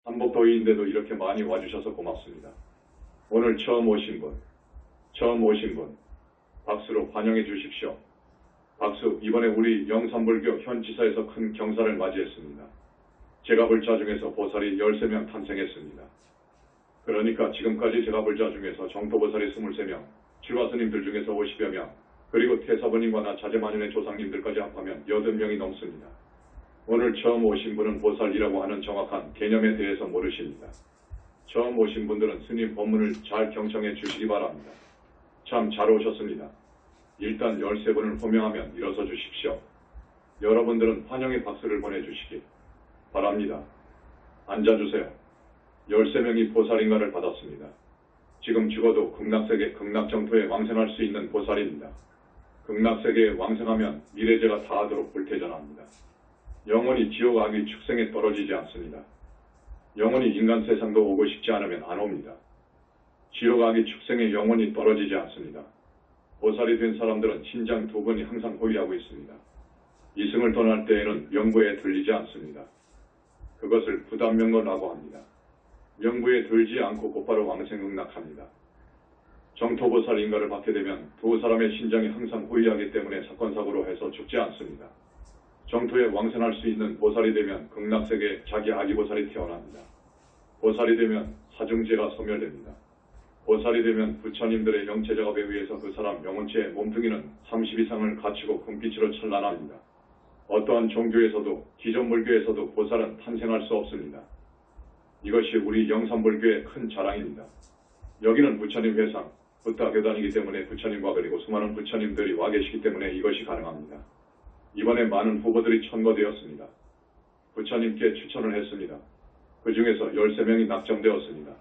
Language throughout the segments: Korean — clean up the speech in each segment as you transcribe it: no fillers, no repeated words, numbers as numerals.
한복도의인데도 이렇게 많이 와주셔서 고맙습니다. 오늘 처음 오신 분, 박수로 환영해 주십시오. 박수. 이번에 우리 영산불교 현지사에서 큰 경사를 맞이했습니다. 제가 볼 자 중에서 보살이 13명 탄생했습니다. 그러니까 지금까지 제가 볼 자 중에서 정토보살이 23명, 출가스님들 중에서 50여 명, 그리고 태사부님과 나 자제만연의 조상님들까지 합하면 80명이 넘습니다. 오늘 처음 오신 분은 보살이라고 하는 정확한 개념에 대해서 모르십니다. 처음 오신 분들은 스님 법문을 잘 경청해 주시기 바랍니다. 참 잘 오셨습니다. 일단 13분을 호명하면 일어서 주십시오. 여러분들은 환영의 박수를 보내주시기 바랍니다. 앉아주세요. 13명이 보살인가를 받았습니다. 지금 죽어도 극락세계 극락정토에 왕생할 수 있는 보살입니다. 극락세계에 왕생하면 미래제가 다하도록 불태전합니다. 영원히 지옥 악의 축생에 떨어지지 않습니다. 영원히 인간 세상도 오고 싶지 않으면 안 옵니다. 지옥 악의 축생에 영원히 떨어지지 않습니다. 보살이 된 사람들은 신장 2번이 항상 보유하고 있습니다. 이승을 떠날 때에는 명부에 들리지 않습니다. 그것을 부담명거라고 합니다. 명부에 들지 않고 곧바로 왕생극락합니다. 정토보살 인가를 받게 되면 두 사람의 신장이 항상 호위하기 때문에 사건사고로 해서 죽지 않습니다. 정토에 왕생할 수 있는 보살이 되면 극락세계에 자기 아기보살이 태어납니다. 보살이 되면 사중제가 소멸됩니다. 보살이 되면 부처님들의 영체 작업에 의해서 그 사람 영혼체의 몸뚱이는 30 이상을 갖추고 금빛으로 찬란합니다. 어떠한 종교에서도 기존 불교에서도 보살은 탄생할 수 없습니다. 이것이 우리 영산불교의 큰 자랑입니다. 여기는 부처님 회상, 부타 교단이기 때문에 부처님과 그리고 수많은 부처님들이 와 계시기 때문에 이것이 가능합니다. 이번에 많은 후보들이 천거되었습니다. 부처님께 추천을 했습니다. 그 중에서 13명이 낙점되었습니다.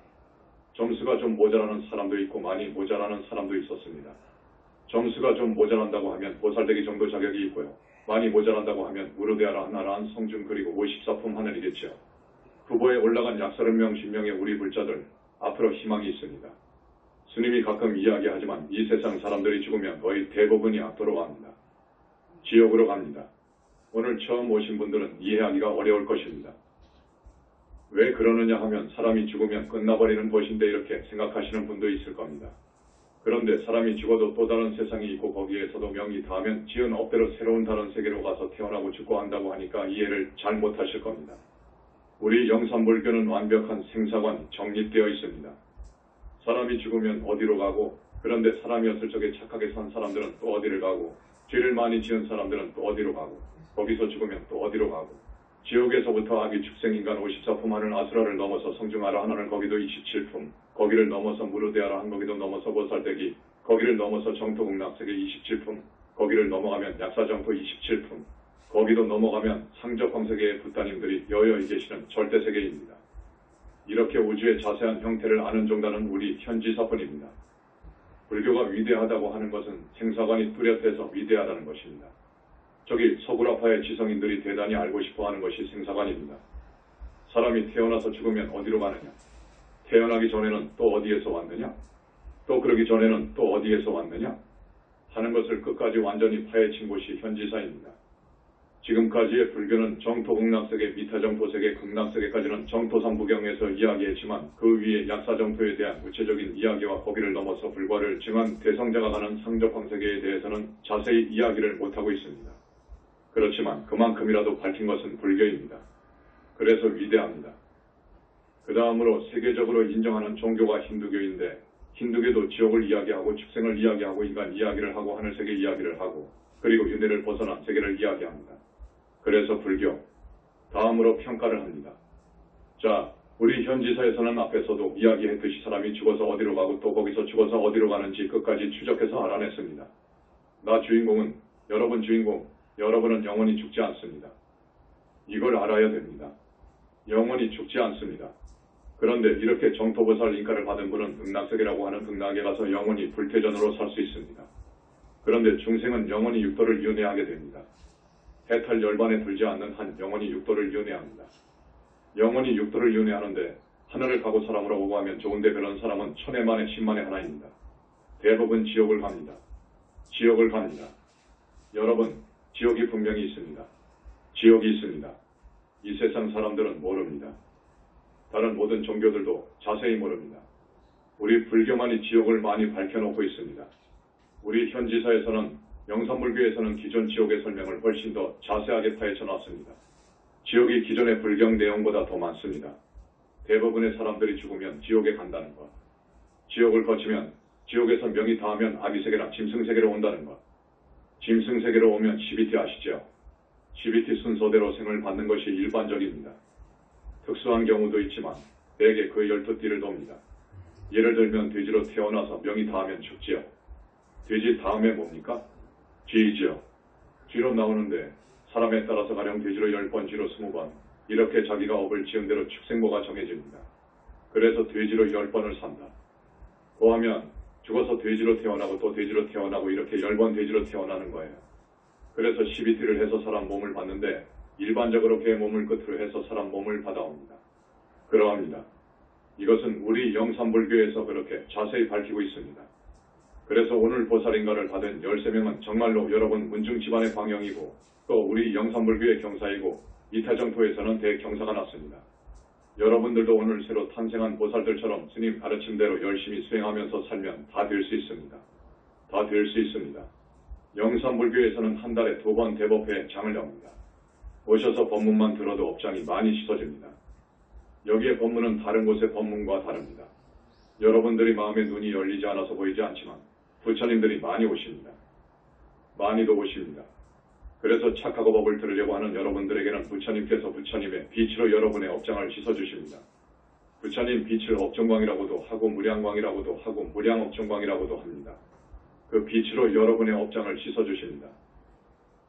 점수가 좀 모자라는 사람도 있고 많이 모자라는 사람도 있었습니다. 점수가 좀 모자란다고 하면 보살되기 정도 자격이 있고요. 많이 모자란다고 하면 무르대하라 나라한 성중 그리고 54품 하늘이겠죠. 후보에 올라간 약 30명, 10명의 우리 불자들 앞으로 희망이 있습니다. 스님이 가끔 이야기하지만 이 세상 사람들이 죽으면 거의 대부분이 악도로 갑니다. 지옥으로 갑니다. 오늘 처음 오신 분들은 이해하기가 어려울 것입니다. 왜 그러느냐 하면 사람이 죽으면 끝나버리는 것인데 이렇게 생각하시는 분도 있을 겁니다. 그런데 사람이 죽어도 또 다른 세상이 있고 거기에서도 명이 닿으면 지은 업대로 새로운 다른 세계로 가서 태어나고 죽고 한다고 하니까 이해를 잘 못하실 겁니다. 우리 영산불교는 완벽한 생사관이 정립되어 있습니다. 사람이 죽으면 어디로 가고, 그런데 사람이었을 적에 착하게 산 사람들은 또 어디를 가고, 죄를 많이 지은 사람들은 또 어디로 가고, 거기서 죽으면 또 어디로 가고, 지옥에서부터 악의 축생인간 54품 하늘 아수라를 넘어서 성중하라 하나를 거기도 27품, 거기를 넘어서 무르대하라 한 거기도 넘어서 보살되기, 거기를 넘어서 정토극락세계 27품, 거기를 넘어가면 약사정토 27품, 거기도 넘어가면 상적광세계의 부따님들이 여여히 계시는 절대세계입니다. 이렇게 우주의 자세한 형태를 아는 정도는 우리 현지사뿐입니다. 불교가 위대하다고 하는 것은 생사관이 뚜렷해서 위대하다는 것입니다. 저기 서구라파의 지성인들이 대단히 알고 싶어하는 것이 생사관입니다. 사람이 태어나서 죽으면 어디로 가느냐? 태어나기 전에는 또 어디에서 왔느냐? 또 그러기 전에는 또 어디에서 왔느냐? 하는 것을 끝까지 완전히 파헤친 곳이 현지사입니다. 지금까지의 불교는 정토극락세계, 미타정토세계, 극락세계까지는 정토삼부경에서 이야기했지만 그 위에 약사정토에 대한 구체적인 이야기와 거기를 넘어서 불과를 증한 대성자가 가는 상적광세계에 대해서는 자세히 이야기를 못하고 있습니다. 그렇지만 그만큼이라도 밝힌 것은 불교입니다. 그래서 위대합니다. 그 다음으로 세계적으로 인정하는 종교가 힌두교인데 힌두교도 지옥을 이야기하고 축생을 이야기하고 인간 이야기를 하고 하늘세계 이야기를 하고 그리고 윤회를 벗어난 세계를 이야기합니다. 그래서 불교, 다음으로 평가를 합니다. 자, 우리 현지사에서는 앞에서도 이야기했듯이 사람이 죽어서 어디로 가고 또 거기서 죽어서 어디로 가는지 끝까지 추적해서 알아냈습니다. 나 주인공은 여러분 주인공, 여러분은 영원히 죽지 않습니다. 이걸 알아야 됩니다. 영원히 죽지 않습니다. 그런데 이렇게 정토보살 인가를 받은 분은 극락세계라고 하는 극락에 가서 영원히 불태전으로 살 수 있습니다. 그런데 중생은 영원히 육도를 윤회하게 됩니다. 해탈 열반에 들지 않는 한 영원히 육도를 윤회합니다. 영원히 육도를 윤회하는데 하늘을 가고 사람으로 오고 하면 좋은데 그런 사람은 1000회 만에 10만에 하나입니다. 대부분 지옥을 갑니다. 지옥을 갑니다. 여러분, 지옥이 분명히 있습니다. 지옥이 있습니다. 이 세상 사람들은 모릅니다. 다른 모든 종교들도 자세히 모릅니다. 우리 불교만이 지옥을 많이 밝혀놓고 있습니다. 우리 현지사에서는 영산불교에서는 기존 지옥의 설명을 훨씬 더 자세하게 파헤쳐놨습니다. 지옥이 기존의 불경 내용보다 더 많습니다. 대부분의 사람들이 죽으면 지옥에 간다는 것, 지옥을 거치면 지옥에서 명이 닿으면 아비세계나 짐승세계로 온다는 것, 짐승세계로 오면 CBT 아시죠? CBT 순서대로 생을 받는 것이 일반적입니다. 특수한 경우도 있지만 대개 그 12띠를 돕니다. 예를 들면 돼지로 태어나서 명이 닿으면 죽지요. 돼지 다음에 뭡니까? 쥐이지요. 쥐로 나오는데 사람에 따라서 가령 돼지로 10번, 쥐로 20번 이렇게 자기가 업을 지은 대로 축생모가 정해집니다. 그래서 돼지로 10번을 산다. 고하면 죽어서 돼지로 태어나고 또 돼지로 태어나고 이렇게 10번 돼지로 태어나는 거예요. 그래서 CBT를 해서 사람 몸을 받는데 일반적으로 개 몸을 끝으로 해서 사람 몸을 받아옵니다. 그러합니다. 이것은 우리 영산불교에서 그렇게 자세히 밝히고 있습니다. 그래서 오늘 보살인가를 받은 13명은 정말로 여러분 문중 집안의 광영이고 또 우리 영산불교의 경사이고 이태정토에서는 대경사가 났습니다. 여러분들도 오늘 새로 탄생한 보살들처럼 스님 가르침대로 열심히 수행하면서 살면 다 될 수 있습니다. 다 될 수 있습니다. 영산불교에서는 한 달에 2번 대법회에 장을 엽니다. 오셔서 법문만 들어도 업장이 많이 씻어집니다. 여기에 법문은 다른 곳의 법문과 다릅니다. 여러분들이 마음의 눈이 열리지 않아서 보이지 않지만 부처님들이 많이 오십니다. 많이도 오십니다. 그래서 착하고 법을 들으려고 하는 여러분들에게는 부처님께서 부처님의 빛으로 여러분의 업장을 씻어주십니다. 부처님 빛을 업정광이라고도 하고 무량광이라고도 하고 무량업정광이라고도 합니다. 그 빛으로 여러분의 업장을 씻어주십니다.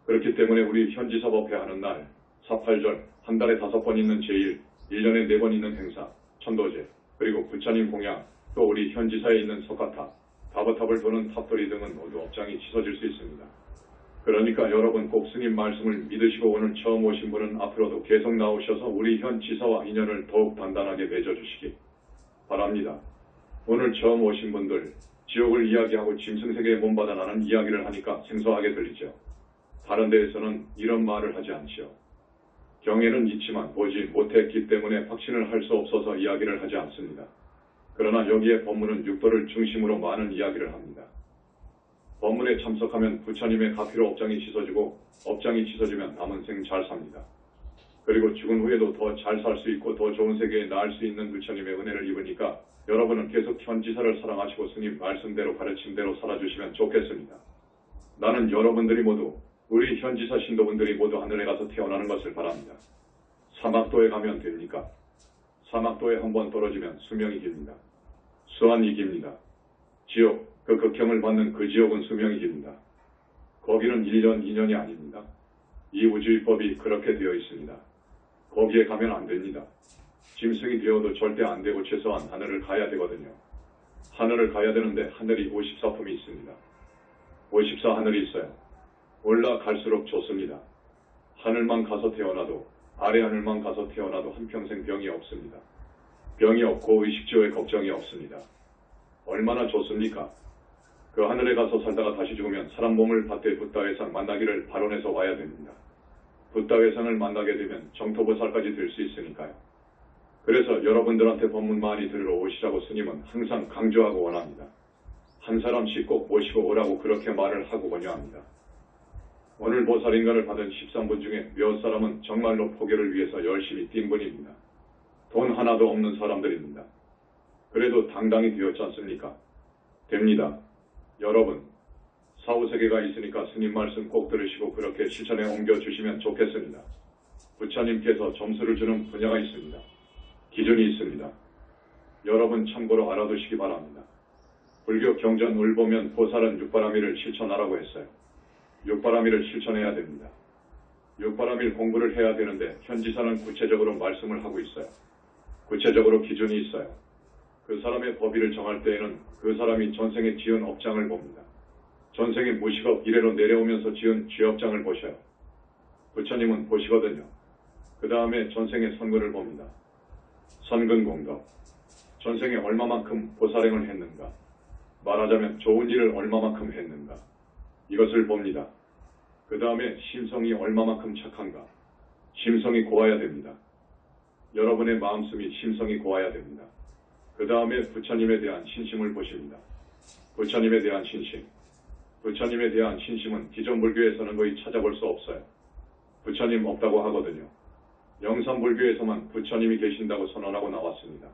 그렇기 때문에 우리 현지사법회 하는 날, 사팔절, 한 달에 5번 있는 제일, 1년에 4번 있는 행사, 천도제, 그리고 부처님 공양, 또 우리 현지사에 있는 석가탑, 다보탑을 도는 탑돌이 등은 모두 업장이 씻어질 수 있습니다. 그러니까 여러분 꼭 스님 말씀을 믿으시고 오늘 처음 오신 분은 앞으로도 계속 나오셔서 우리 현지사와 인연을 더욱 단단하게 맺어주시기 바랍니다. 오늘 처음 오신 분들, 지옥을 이야기하고 짐승세계에 몸받아 나는 이야기를 하니까 생소하게 들리죠. 다른 데에서는 이런 말을 하지 않지요. 경에는 있지만 보지 못했기 때문에 확신을 할 수 없어서 이야기를 하지 않습니다. 그러나 여기에 법문은 육도를 중심으로 많은 이야기를 합니다. 법문에 참석하면 부처님의 가피로 업장이 씻어지고 업장이 씻어지면 남은 생 잘 삽니다. 그리고 죽은 후에도 더 잘 살 수 있고 더 좋은 세계에 나을 수 있는 부처님의 은혜를 입으니까 여러분은 계속 현지사를 사랑하시고 스님 말씀대로 가르침대로 살아주시면 좋겠습니다. 나는 여러분들이 모두 우리 현지사 신도분들이 모두 하늘에 가서 태어나는 것을 바랍니다. 사막도에 가면 됩니까? 사막도에 한번 떨어지면 수명이 깁니다. 수한이 깁니다. 지옥, 그 극형을 받는 그 지옥은 수명이 깁니다. 거기는 1년, 2년이 아닙니다. 이 우주의법이 그렇게 되어 있습니다. 거기에 가면 안 됩니다. 짐승이 되어도 절대 안 되고 최소한 하늘을 가야 되거든요. 하늘을 가야 되는데 하늘이 54품이 있습니다. 54 하늘이 있어요. 올라갈수록 좋습니다. 하늘만 가서 태어나도 아래 하늘만 가서 태어나도 한평생 병이 없습니다. 병이 없고 의식주에 걱정이 없습니다. 얼마나 좋습니까? 그 하늘에 가서 살다가 다시 죽으면 사람 몸을 받되 붓다회상 만나기를 발언해서 와야 됩니다. 붓다회상을 만나게 되면 정토보살까지 될 수 있으니까요. 그래서 여러분들한테 법문 많이 들으러 오시라고 스님은 항상 강조하고 원합니다. 한 사람씩 꼭 모시고 오라고 그렇게 말을 하고 권유합니다. 오늘 보살인가를 받은 13분 중에 몇 사람은 정말로 포교를 위해서 열심히 뛴 분입니다. 돈 하나도 없는 사람들입니다. 그래도 당당히 되었지 않습니까? 됩니다. 여러분, 사후세계가 있으니까 스님 말씀 꼭 들으시고 그렇게 실천에 옮겨주시면 좋겠습니다. 부처님께서 점수를 주는 분야가 있습니다. 기준이 있습니다. 여러분 참고로 알아두시기 바랍니다. 불교 경전을 보면 보살은 육바라밀을 실천하라고 했어요. 육바라밀을 실천해야 됩니다. 육바라밀 공부를 해야 되는데 현지사는 구체적으로 말씀을 하고 있어요. 구체적으로 기준이 있어요. 그 사람의 법위를 정할 때에는 그 사람이 전생에 지은 업장을 봅니다. 전생에 무식업 이래로 내려오면서 지은 죄업장을 보셔요. 부처님은 보시거든요. 그 다음에 전생의 선근을 봅니다. 선근 공덕. 전생에 얼마만큼 보살행을 했는가. 말하자면 좋은 일을 얼마만큼 했는가. 이것을 봅니다. 그 다음에 심성이 얼마만큼 착한가. 심성이 고와야 됩니다. 여러분의 마음씀이 심성이 고와야 됩니다. 그 다음에 부처님에 대한 신심을 보십니다. 부처님에 대한 신심. 부처님에 대한 신심은 기존 불교에서는 거의 찾아볼 수 없어요. 부처님 없다고 하거든요. 영산불교에서만 부처님이 계신다고 선언하고 나왔습니다.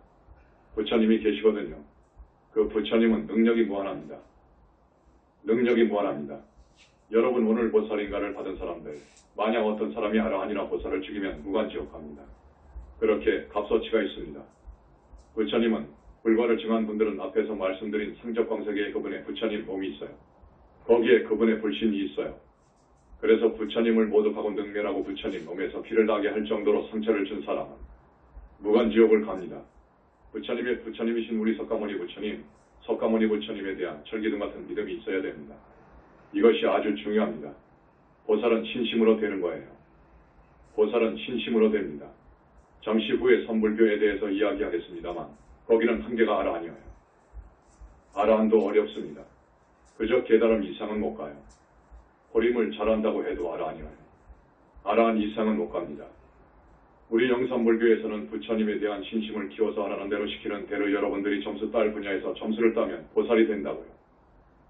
부처님이 계시거든요. 그 부처님은 능력이 무한합니다. 능력이 무한합니다. 여러분 오늘 보살인가를 받은 사람들, 만약 어떤 사람이 아라한이나 보살을 죽이면 무간지옥 갑니다. 그렇게 값어치가 있습니다. 부처님은 불과를 증한 분들은 앞에서 말씀드린 상적광석에 그분의 부처님 몸이 있어요. 거기에 그분의 불신이 있어요. 그래서 부처님을 모독하고 능멸하고 부처님 몸에서 피를 나게 할 정도로 상처를 준 사람은 무간지옥을 갑니다. 부처님의 부처님이신 우리 석가모니 부처님, 석가모니 부처님에 대한 철기둥 같은 믿음이 있어야 됩니다. 이것이 아주 중요합니다. 보살은 신심으로 되는 거예요. 보살은 신심으로 됩니다. 잠시 후에 선불교에 대해서 이야기하겠습니다만 거기는 한계가 아라한이에요. 아라한도 어렵습니다. 그저 깨달음 이상은 못 가요. 호림을 잘한다고 해도 아라한이에요. 아라한 이상은 못 갑니다. 우리 영산불교에서는 부처님에 대한 신심을 키워서 하라는 대로 시키는 대로 여러분들이 점수 딸 분야에서 점수를 따면 보살이 된다고요.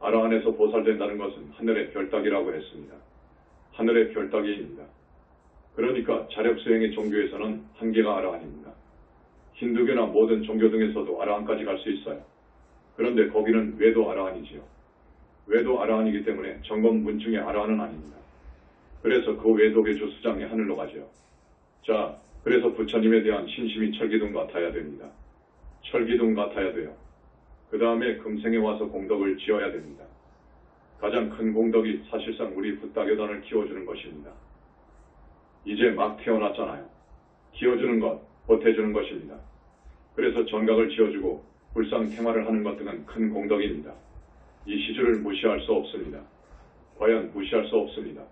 아라한에서 보살 된다는 것은 하늘의 별따기라고 했습니다. 하늘의 별따기입니다. 그러니까 자력수행의 종교에서는 한계가 아라한입니다. 힌두교나 모든 종교 등에서도 아라한까지 갈 수 있어요. 그런데 거기는 외도 아라한이지요. 외도 아라한이기 때문에 점검문중의 아라한은 아닙니다. 그래서 그 외도계주 수장의 하늘로 가죠. 자, 그래서 부처님에 대한 신심이 철기둥 같아야 됩니다. 철기둥 같아야 돼요. 그 다음에 금생에 와서 공덕을 지어야 됩니다. 가장 큰 공덕이 사실상 우리 붓다교단을 키워주는 것입니다. 이제 막 태어났잖아요. 키워주는 것, 보태주는 것입니다. 그래서 전각을 지어주고 불상탱화를 하는 것 등은 큰 공덕입니다. 이 시주를 무시할 수 없습니다. 과연 무시할 수 없습니다.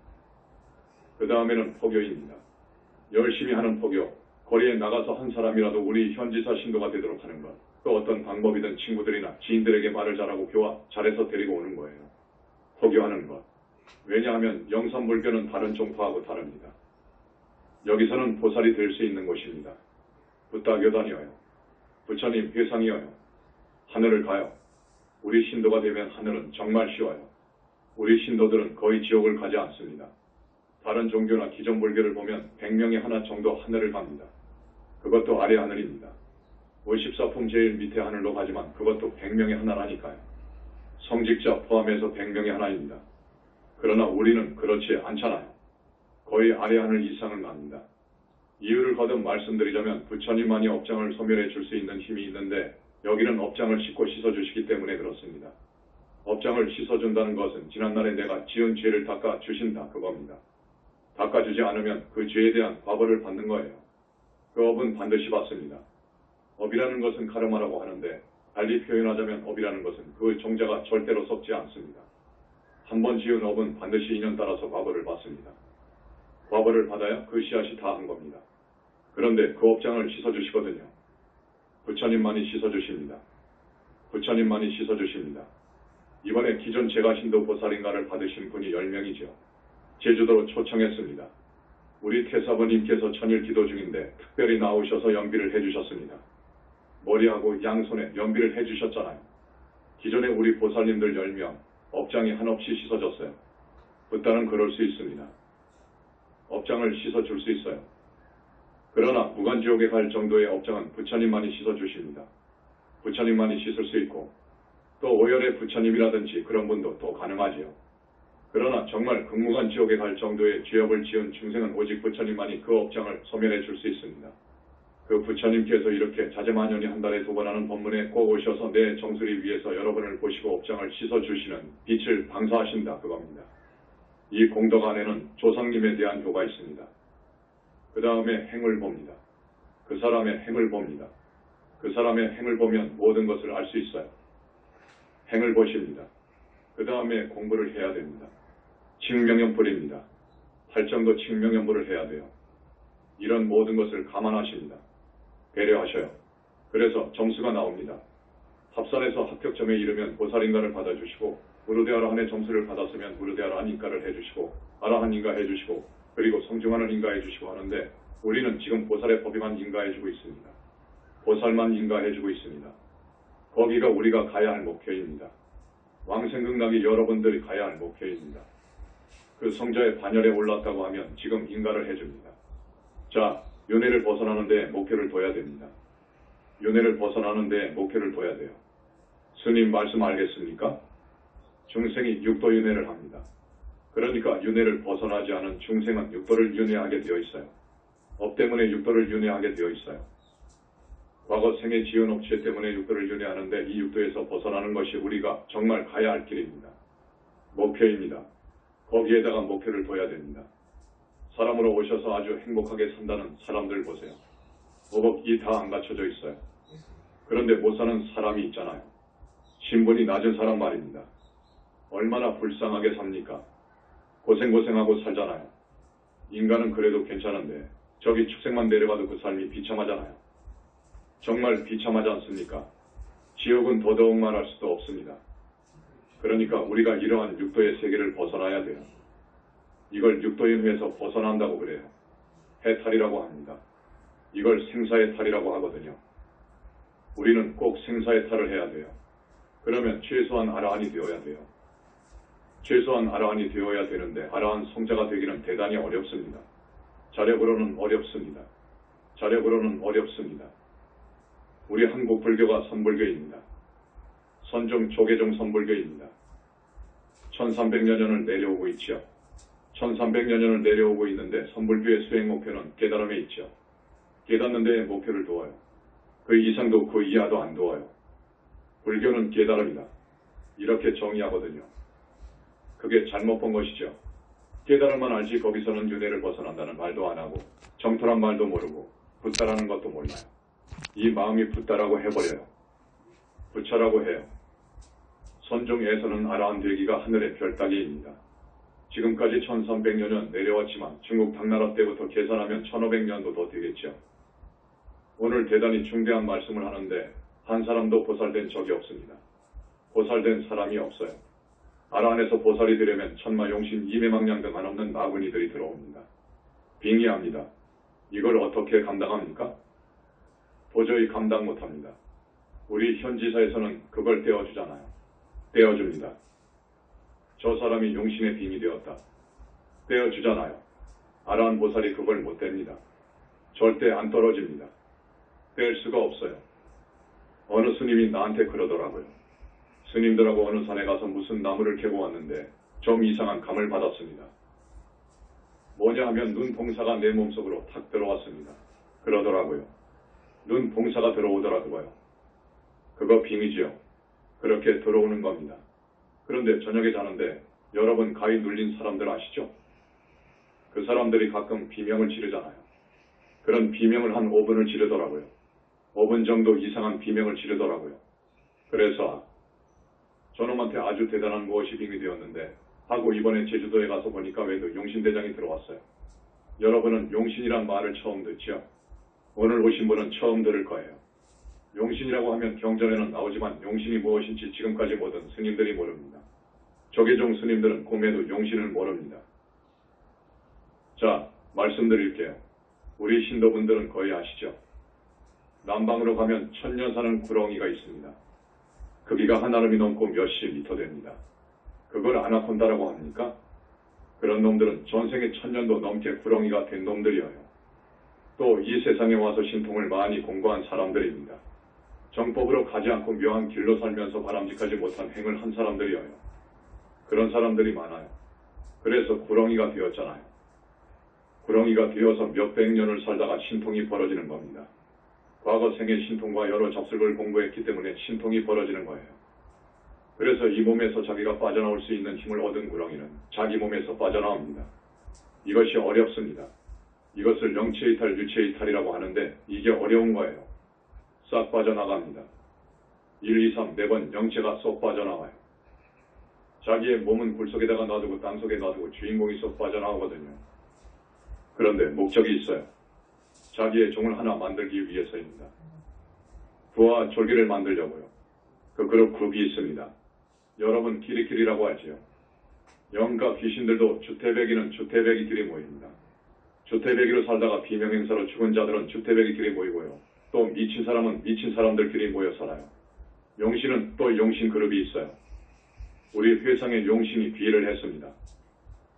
그 다음에는 포교입니다. 열심히 하는 포교, 거리에 나가서 한 사람이라도 우리 현지사 신도가 되도록 하는 것, 또 어떤 방법이든 친구들이나 지인들에게 말을 잘하고 교화 잘해서 데리고 오는 거예요. 포교하는 것. 왜냐하면 영산불교는 다른 종파하고 다릅니다. 여기서는 보살이 될 수 있는 곳입니다. 붓다교단이어요. 부처님 회상이어요. 하늘을 가요. 우리 신도가 되면 하늘은 정말 쉬워요. 우리 신도들은 거의 지옥을 가지 않습니다. 다른 종교나 기존 불교를 보면 100명에 하나 정도 하늘을 갑니다. 그것도 아래 하늘입니다. 54품 제일 밑에 하늘로 가지만 그것도 100명에 하나라니까요. 성직자 포함해서 100명에 하나입니다. 그러나 우리는 그렇지 않잖아요. 거의 아래 하늘 이상을 갑니다. 이유를 거듭 말씀드리자면 부처님만이 업장을 소멸해 줄 수 있는 힘이 있는데 여기는 업장을 씻고 씻어주시기 때문에 그렇습니다. 업장을 씻어준다는 것은 지난날에 내가 지은 죄를 닦아주신다 그겁니다. 닦아주지 않으면 그 죄에 대한 과벌을 받는 거예요. 그 업은 반드시 받습니다. 업이라는 것은 카르마라고 하는데 달리 표현하자면 업이라는 것은 그 종자가 절대로 썩지 않습니다. 한 번 지은 업은 반드시 인연 따라서 과벌을 받습니다. 과벌을 받아야 그 씨앗이 다 한 겁니다. 그런데 그 업장을 씻어주시거든요. 부처님만이 씻어주십니다. 부처님만이 씻어주십니다. 이번에 기존 제가신도 보살인가를 받으신 분이 10명이죠. 제주도로 초청했습니다. 우리 태사부님께서 천일 기도 중인데 특별히 나오셔서 연비를 해주셨습니다. 머리하고 양손에 연비를 해주셨잖아요. 기존에 우리 보살님들 10명 업장이 한없이 씻어졌어요. 붓다는 그럴 수 있습니다. 업장을 씻어줄 수 있어요. 그러나 무간지옥에 갈 정도의 업장은 부처님만이 씻어주십니다. 부처님만이 씻을 수 있고 또 오열의 부처님이라든지 그런 분도 또 가능하지요. 그러나 정말 극무간 지옥에 갈 정도의 죄업을 지은 중생은 오직 부처님만이 그 업장을 소멸해 줄 수 있습니다. 그 부처님께서 이렇게 자제만연히 한 달에 2번 하는 법문에 꼭 오셔서 내 정수리 위에서 여러분을 보시고 업장을 씻어주시는 빛을 방사하신다 그겁니다. 이 공덕 안에는 조상님에 대한 교가 있습니다. 그 다음에 행을 봅니다. 그 사람의 행을 봅니다. 그 사람의 행을 보면 모든 것을 알 수 있어요. 행을 보십니다. 그 다음에 공부를 해야 됩니다. 칭명연불입니다. 팔정도 칭명연불을 해야 돼요. 이런 모든 것을 감안하십니다. 배려하셔요. 그래서 점수가 나옵니다. 합산해서 합격점에 이르면 보살인가를 받아주시고 무르대아라한의 점수를 받았으면 무르대아라한 인가를 해주시고 아라한 인가 해주시고 그리고 성중하는 인가 해주시고 하는데 우리는 지금 보살의 법에만 인가해주고 있습니다. 보살만 인가해주고 있습니다. 거기가 우리가 가야 할 목표입니다. 왕생극락이 여러분들이 가야 할 목표입니다. 그 성자의 반열에 올랐다고 하면 지금 인가를 해줍니다. 자, 윤회를 벗어나는 데 목표를 둬야 됩니다. 윤회를 벗어나는 데 목표를 둬야 돼요. 스님 말씀 알겠습니까? 중생이 육도 윤회를 합니다. 그러니까 윤회를 벗어나지 않은 중생은 육도를 윤회하게 되어 있어요. 업 때문에 육도를 윤회하게 되어 있어요. 과거 생의 지은 업체 때문에 육도를 윤회하는데 이 육도에서 벗어나는 것이 우리가 정말 가야 할 길입니다. 목표입니다. 거기에다가 목표를 둬야 됩니다. 사람으로 오셔서 아주 행복하게 산다는 사람들 보세요. 오복이 다 안 갖춰져 있어요. 그런데 못 사는 사람이 있잖아요. 신분이 낮은 사람 말입니다. 얼마나 불쌍하게 삽니까? 고생하고 살잖아요. 인간은 그래도 괜찮은데 저기 축생만 내려가도 그 삶이 비참하잖아요. 정말 비참하지 않습니까? 지옥은 더더욱 말할 수도 없습니다. 그러니까 우리가 이러한 육도의 세계를 벗어나야 돼요. 이걸 육도윤회에서 벗어난다고 그래요. 해탈이라고 합니다. 이걸 생사의 탈이라고 하거든요. 우리는 꼭 생사의 탈을 해야 돼요. 그러면 최소한 아라한이 되어야 돼요. 최소한 아라한이 되어야 되는데 아라한 성자가 되기는 대단히 어렵습니다. 자력으로는 어렵습니다. 자력으로는 어렵습니다. 우리 한국 불교가 선불교입니다. 선종 조계종 선불교입니다. 1300여 년을 내려오고 있죠. 1300여 년을 내려오고 있는데 선불교의 수행 목표는 깨달음에 있죠. 깨닫는 데에 목표를 두어요. 그 이상도 그 이하도 안 두어요. 불교는 깨달음이다. 이렇게 정의하거든요. 그게 잘못 본 것이죠. 깨달음만 알지 거기서는 윤회를 벗어난다는 말도 안 하고 정토란 말도 모르고 붓다라는 것도 몰라요. 이 마음이 붓다라고 해버려요. 부처라고 해요. 선종에서는 아라한 되기가 하늘의 별 따기입니다. 지금까지 1300여 년 내려왔지만 중국 당나라 때부터 계산하면 1500년도 더 되겠죠. 오늘 대단히 중대한 말씀을 하는데 한 사람도 보살된 적이 없습니다. 보살된 사람이 없어요. 아라한에서 보살이 되려면 천마 용신 이매망량 등 한없는 나그니들이 들어옵니다. 빙의합니다. 이걸 어떻게 감당합니까? 도저히 감당 못합니다. 우리 현지사에서는 그걸 떼어주잖아요. 떼어줍니다. 저 사람이 용신의 빙이 되었다. 떼어주잖아요. 아라한 보살이 그걸 못 뗍니다. 절대 안 떨어집니다. 뗄 수가 없어요. 어느 스님이 나한테 그러더라고요. 스님들하고 어느 산에 가서 무슨 나무를 캐고 왔는데 좀 이상한 감을 받았습니다. 뭐냐 하면 눈 봉사가 내 몸속으로 탁 들어왔습니다. 그러더라고요. 눈 봉사가 들어오더라고요. 그거 빙이지요. 그렇게 들어오는 겁니다. 그런데 저녁에 자는데 여러분 가위 눌린 사람들 아시죠? 그 사람들이 가끔 비명을 지르잖아요. 그런 비명을 한 5분을 지르더라고요. 5분 정도 이상한 비명을 지르더라고요. 그래서 저놈한테 아주 대단한 무엇이 빙이 되었는데 하고 이번에 제주도에 가서 보니까 외도 용신대장이 들어왔어요. 여러분은 용신이란 말을 처음 듣죠? 오늘 오신 분은 처음 들을 거예요. 용신이라고 하면 경전에는 나오지만 용신이 무엇인지 지금까지 모든 스님들이 모릅니다. 조계종 스님들은 공에도 용신을 모릅니다. 자, 말씀드릴게요. 우리 신도분들은 거의 아시죠? 남방으로 가면 천년 사는 구렁이가 있습니다. 크기가 한아름이 넘고 몇십 미터 됩니다. 그걸 아나콘다라고 합니까? 그런 놈들은 전생에 천년도 넘게 구렁이가 된 놈들이어요. 또 이 세상에 와서 신통을 많이 공부한 사람들입니다. 정법으로 가지 않고 묘한 길로 살면서 바람직하지 못한 행을 한 사람들이어요. 그런 사람들이 많아요. 그래서 구렁이가 되었잖아요. 구렁이가 되어서 몇백 년을 살다가 신통이 벌어지는 겁니다. 과거 생의 신통과 여러 잡술을 공부했기 때문에 신통이 벌어지는 거예요. 그래서 이 몸에서 자기가 빠져나올 수 있는 힘을 얻은 구렁이는 자기 몸에서 빠져나옵니다. 이것이 어렵습니다. 이것을 영체이탈, 유체이탈이라고 하는데 이게 어려운 거예요. 싹 빠져나갑니다. 1, 2, 3, 4번 영체가 쏙 빠져나와요. 자기의 몸은 굴속에다가 놔두고 땅속에 놔두고 주인공이 쏙 빠져나오거든요. 그런데 목적이 있어요. 자기의 종을 하나 만들기 위해서입니다. 부와 졸기를 만들려고요. 그 그룹이 있습니다. 여러분 키리키리라고 하지요. 영가 귀신들도 주태백이는 주태백이들이 모입니다. 주태배기로 살다가 비명행사로 죽은 자들은 주태배기끼리 모이고요. 또 미친 사람은 미친 사람들끼리 모여 살아요. 용신은 또 용신 그룹이 있어요. 우리 회상에 용신이 비를 했습니다.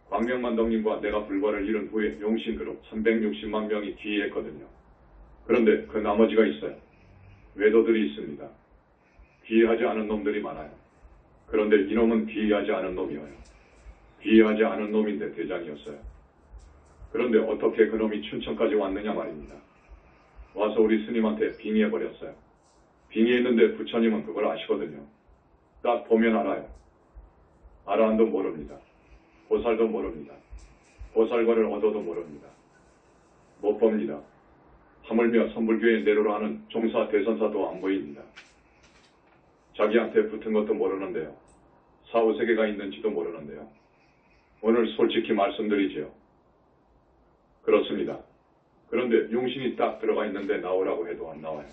광명만덕님과 내가 불과를 이룬 후에 용신 그룹 360만 명이 귀의했거든요. 그런데 그 나머지가 있어요. 외도들이 있습니다. 귀의하지 않은 놈들이 많아요. 그런데 이놈은 귀의하지 않은 놈이어요. 귀의하지 않은 놈인데 대장이었어요. 그런데 어떻게 그놈이 춘천까지 왔느냐 말입니다. 와서 우리 스님한테 빙의해버렸어요. 빙의했는데 부처님은 그걸 아시거든요. 딱 보면 알아요. 알아안도 모릅니다. 보살도 모릅니다. 보살과를 얻어도 모릅니다. 못 봅니다. 하물며 선불교에 내로라 하는 종사 대선사도 안 보입니다. 자기한테 붙은 것도 모르는데요. 사후세계가 있는지도 모르는데요. 오늘 솔직히 말씀드리지요. 그렇습니다. 그런데 용신이 딱 들어가 있는데 나오라고 해도 안 나와요.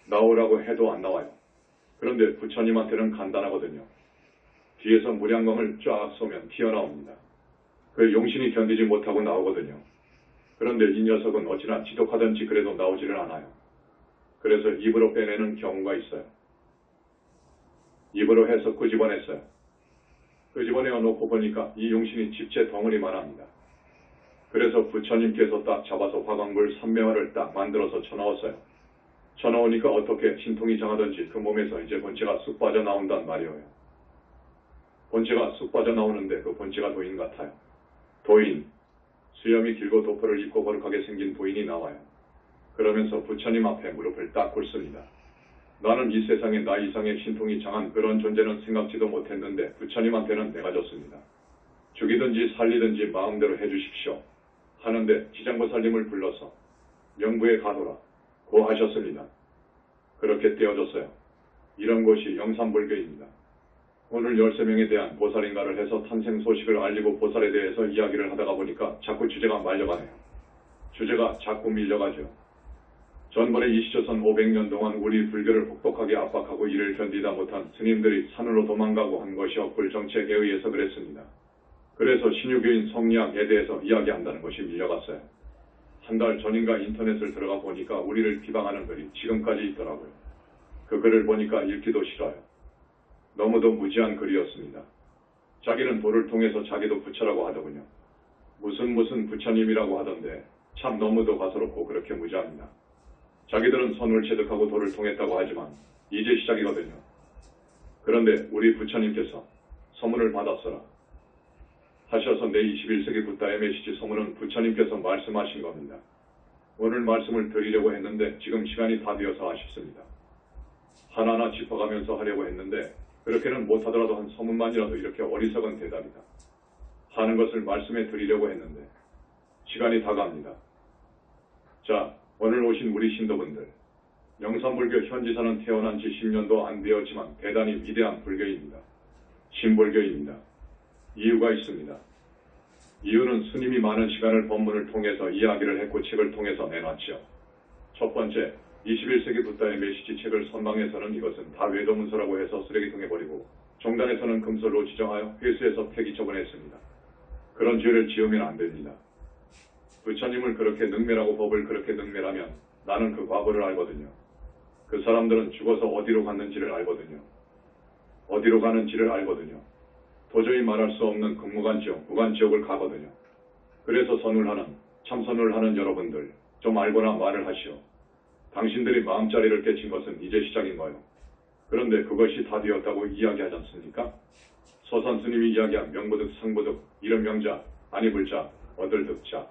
나오라고 해도 안 나와요. 그런데 부처님한테는 간단하거든요. 뒤에서 무량광을 쫙 쏘면 튀어나옵니다. 그 용신이 견디지 못하고 나오거든요. 그런데 이 녀석은 어찌나 지독하든지 그래도 나오지를 않아요. 그래서 입으로 빼내는 경우가 있어요. 입으로 해서 끄집어냈어요. 끄집어내어 놓고 보니까 이 용신이 집체 덩어리만 합니다. 그래서 부처님께서 딱 잡아서 화광불 삼매화를 딱 만들어서 쳐넣었어요. 쳐넣으니까 어떻게 신통이 장하든지 그 몸에서 이제 본체가 쑥 빠져나온단 말이에요. 본체가 쑥 빠져나오는데 그 본체가 도인 같아요. 도인, 수염이 길고 도포를 입고 거룩하게 생긴 도인이 나와요. 그러면서 부처님 앞에 무릎을 딱 꿇습니다. 나는 이 세상에 나 이상의 신통이 장한 그런 존재는 생각지도 못했는데 부처님한테는 내가 졌습니다. 죽이든지 살리든지 마음대로 해주십시오. 하는데 지장보살님을 불러서 명부에 가둬라 고 하셨습니다. 그렇게 떼어줬어요. 이런 것이 영산불교입니다. 오늘 13명에 대한 보살인가를 해서 탄생 소식을 알리고 보살에 대해서 이야기를 하다가 보니까 자꾸 주제가 말려가네요. 주제가 자꾸 밀려가죠. 전번에 이시조선 500년 동안 우리 불교를 혹독하게 압박하고 이를 견디다 못한 스님들이 산으로 도망가고 한 것이 억불 정책에 의해서 그랬습니다. 그래서 신유교인 성리학에 대해서 이야기한다는 것이 밀려갔어요. 한 달 전인가 인터넷을 들어가 보니까 우리를 비방하는 글이 지금까지 있더라고요. 그 글을 보니까 읽기도 싫어요. 너무도 무지한 글이었습니다. 자기는 도를 통해서 자기도 부처라고 하더군요. 무슨 부처님이라고 하던데 참 너무도 가소롭고 그렇게 무지합니다. 자기들은 선을 체득하고 도를 통했다고 하지만 이제 시작이거든요. 그런데 우리 부처님께서 서문을 받았어라 하셔서 내 21세기 붓다의 메시지 서문은 부처님께서 말씀하신 겁니다. 오늘 말씀을 드리려고 했는데 지금 시간이 다 되어서 아쉽습니다. 하나하나 짚어가면서 하려고 했는데 그렇게는 못하더라도 한 서문만이라도 이렇게 어리석은 대답이다 하는 것을 말씀해 드리려고 했는데 시간이 다 갑니다. 자, 오늘 오신 우리 신도분들, 영산불교 현지사는 태어난 지 10년도 안 되었지만 대단히 위대한 불교입니다. 신불교입니다. 이유가 있습니다. 이유는 스님이 많은 시간을 법문을 통해서 이야기를 했고 책을 통해서 내놨죠. 첫 번째, 21세기 붓다의 메시지 책을 선방에서는 이것은 다 외도문서라고 해서 쓰레기통에 버리고 종단에서는 금설로 지정하여 회수해서 폐기 처분했습니다. 그런 죄를 지으면 안 됩니다. 부처님을 그렇게 능멸하고 법을 그렇게 능멸하면 나는 그 과거를 알거든요. 그 사람들은 죽어서 어디로 갔는지를 알거든요. 어디로 가는지를 알거든요. 도저히 말할 수 없는 극무간지옥, 무간지옥을 가거든요. 그래서 선울하는, 참선울하는 여러분들 좀 알거나 말을 하시오. 당신들이 마음자리를 깨친 것은 이제 시작인 거요. 그런데 그것이 다 되었다고 이야기하지 않습니까? 서산 스님이 이야기한 명부득, 상부득, 이름 명자, 아니 불자, 얻을 득자.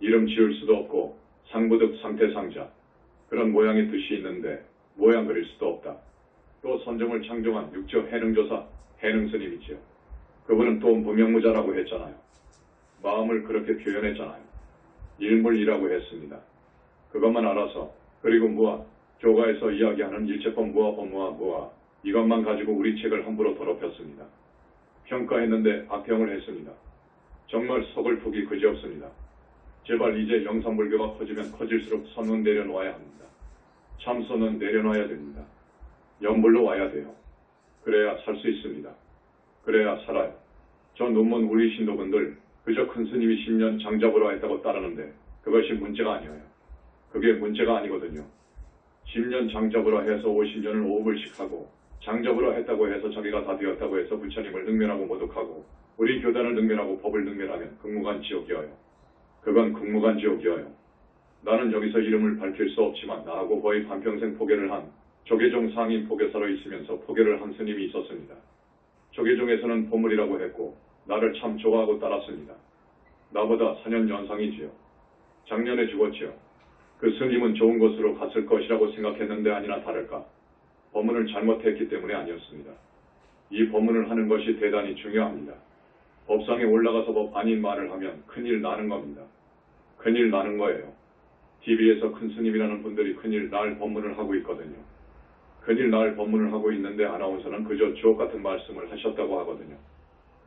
이름 지을 수도 없고 상부득, 상태상자. 그런 모양의 뜻이 있는데 모양 그릴 수도 없다. 또 선정을 창조한 육조 해능조사, 해능스님이지요. 그분은 또 무명무자라고 했잖아요. 마음을 그렇게 표현했잖아요. 일물이라고 했습니다. 그것만 알아서 그리고 무아, 교가에서 이야기하는 일체법 무아, 법무아, 무아 이것만 가지고 우리 책을 함부로 더럽혔습니다. 평가했는데 악평을 했습니다. 정말 서글프기 그지없습니다. 제발 이제 영산불교가 커지면 커질수록 선은 내려놓아야 합니다. 참선은 내려놔야 됩니다. 염불로 와야 돼요. 그래야 살 수 있습니다. 그래야 살아요. 저 눈먼 우리 신도분들 그저 큰 스님이 10년 장잡으라 했다고 따르는데 그것이 문제가 아니에요. 그게 문제가 아니거든요. 10년 장잡으라 해서 50년을 오불씩 하고 장잡으라 했다고 해서 자기가 다 되었다고 해서 부처님을 능멸하고 모독하고 우리 교단을 능멸하고 법을 능멸하면 극무간 지옥이어요. 그건 극무간 지옥이어요. 나는 여기서 이름을 밝힐 수 없지만 나하고 거의 반평생 포교를 한 조계종 상인 포교사로 있으면서 포교를 한 스님이 있었습니다. 조계종에서는 보물이라고 했고 나를 참 좋아하고 따랐습니다. 나보다 4년 연상이지요. 작년에 죽었지요. 그 스님은 좋은 곳으로 갔을 것이라고 생각했는데 아니나 다를까 법문을 잘못했기 때문에 아니었습니다. 이 법문을 하는 것이 대단히 중요합니다. 법상에 올라가서 법 아닌 말을 하면 큰일 나는 겁니다. 큰일 나는 거예요. TV에서 큰 스님이라는 분들이 큰일 날 법문을 하고 있거든요. 큰일 날 법문을 하고 있는데 아나운서는 그저 주옥 같은 말씀을 하셨다고 하거든요.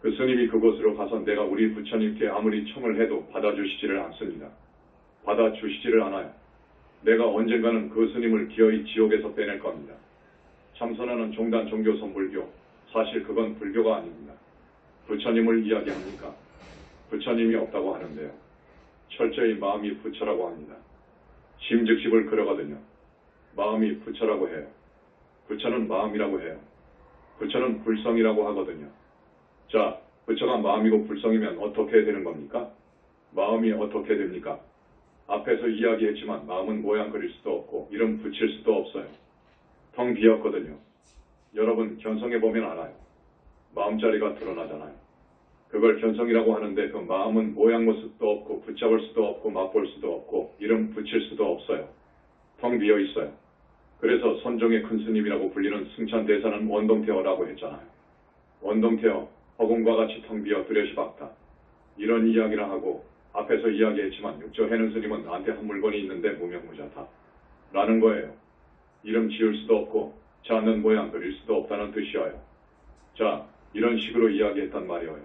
그 스님이 그곳으로 가서 내가 우리 부처님께 아무리 청을 해도 받아주시지를 않습니다. 받아주시지를 않아요. 내가 언젠가는 그 스님을 기어이 지옥에서 빼낼 겁니다. 참선하는 종단 종교 선불교, 사실 그건 불교가 아닙니다. 부처님을 이야기합니까? 부처님이 없다고 하는데요. 철저히 마음이 부처라고 합니다. 심즉십을 그러거든요. 마음이 부처라고 해요. 부처는 마음이라고 해요. 부처는 불성이라고 하거든요. 자, 부처가 마음이고 불성이면 어떻게 되는 겁니까? 마음이 어떻게 됩니까? 앞에서 이야기했지만 마음은 모양 그릴 수도 없고 이름 붙일 수도 없어요. 텅 비었거든요. 여러분 견성해보면 알아요. 마음자리가 드러나잖아요. 그걸 견성이라고 하는데 그 마음은 모양 모습도 없고 붙잡을 수도 없고 맛볼 수도 없고 이름 붙일 수도 없어요. 텅 비어 있어요. 그래서 선종의 큰 스님이라고 불리는 승찬대사는 원동태어라고 했잖아요. 원동태어, 허공과 같이 텅 비어 두려시박타. 이런 이야기를 하고 앞에서 이야기했지만 육조 해는 스님은 나한테 한 물건이 있는데 무명무자다. 라는 거예요. 이름 지을 수도 없고 자는 모양 그릴 수도 없다는 뜻이어요. 자, 이런 식으로 이야기했단 말이에요.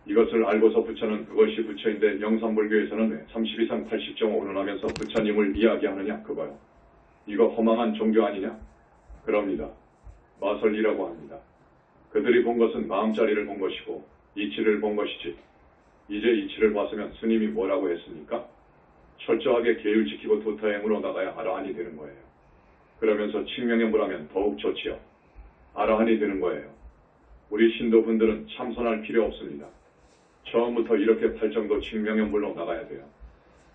이것을 알고서 부처는 그것이 부처인데 영산불교에서는 왜 30 이상 80종 오른하면서 부처님을 이야기하느냐 그거요. 이거 허망한 종교 아니냐? 그럽니다. 마설리라고 합니다. 그들이 본 것은 마음자리를 본 것이고 이치를 본 것이지. 이제 이치를 봤으면 스님이 뭐라고 했습니까? 철저하게 계율 지키고 도타행으로 나가야 아라한이 되는 거예요. 그러면서 칭명연불하면 더욱 좋지요. 아라한이 되는 거예요. 우리 신도분들은 참선할 필요 없습니다. 처음부터 이렇게 팔정도 칭명연불로 나가야 돼요.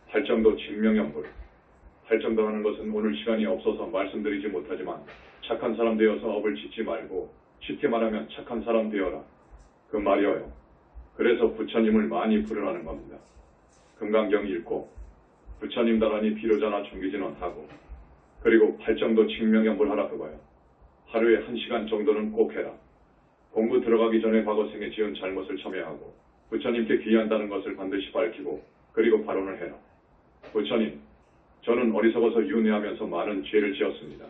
팔정도 칭명연불. 팔정도 하는 것은 오늘 시간이 없어서 말씀드리지 못하지만 착한 사람 되어서 업을 짓지 말고 쉽게 말하면 착한 사람 되어라. 그 말이어요. 그래서 부처님을 많이 부르라는 겁니다. 금강경 읽고 부처님 다라니 비로자나 종기진원 하고 그리고 팔정도 칭명연불하라 그거예요. 하루에 1시간 정도는 꼭 해라. 공부 들어가기 전에 과거생에 지은 잘못을 참여하고 부처님께 귀한다는 것을 반드시 밝히고 그리고 발언을 해라. 부처님, 저는 어리석어서 윤회하면서 많은 죄를 지었습니다.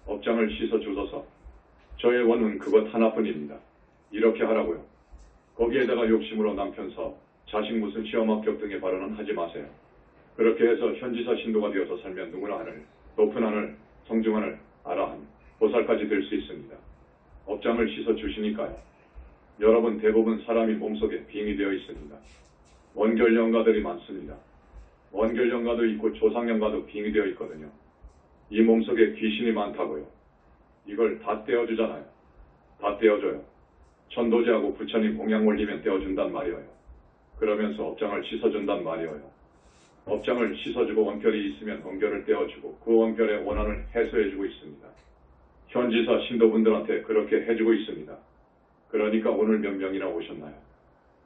업장을 씻어주소서. 저의 원은 그것 하나뿐입니다. 이렇게 하라고요. 거기에다가 욕심으로 남편 사업, 자식 무슨 시험 합격 등의 발언은 하지 마세요. 그렇게 해서 현지사 신도가 되어서 살면 누구나 하늘, 높은 하늘, 성중하늘, 아라한, 보살까지 될 수 있습니다. 업장을 씻어주시니까요. 여러분 대부분 사람이 몸속에 빙이 되어 있습니다. 원결영가들이 많습니다. 원결영가도 있고 조상영가도 빙이 되어 있거든요. 이 몸속에 귀신이 많다고요. 이걸 다 떼어주잖아요. 다 떼어줘요. 천도제하고 부처님 공양 올리면 떼어준단 말이에요. 그러면서 업장을 씻어준단 말이에요. 업장을 씻어주고 원결이 있으면 원결을 떼어주고 그 원결의 원한을 해소해주고 있습니다. 현지사 신도분들한테 그렇게 해주고 있습니다. 그러니까 오늘 몇 명이나 오셨나요?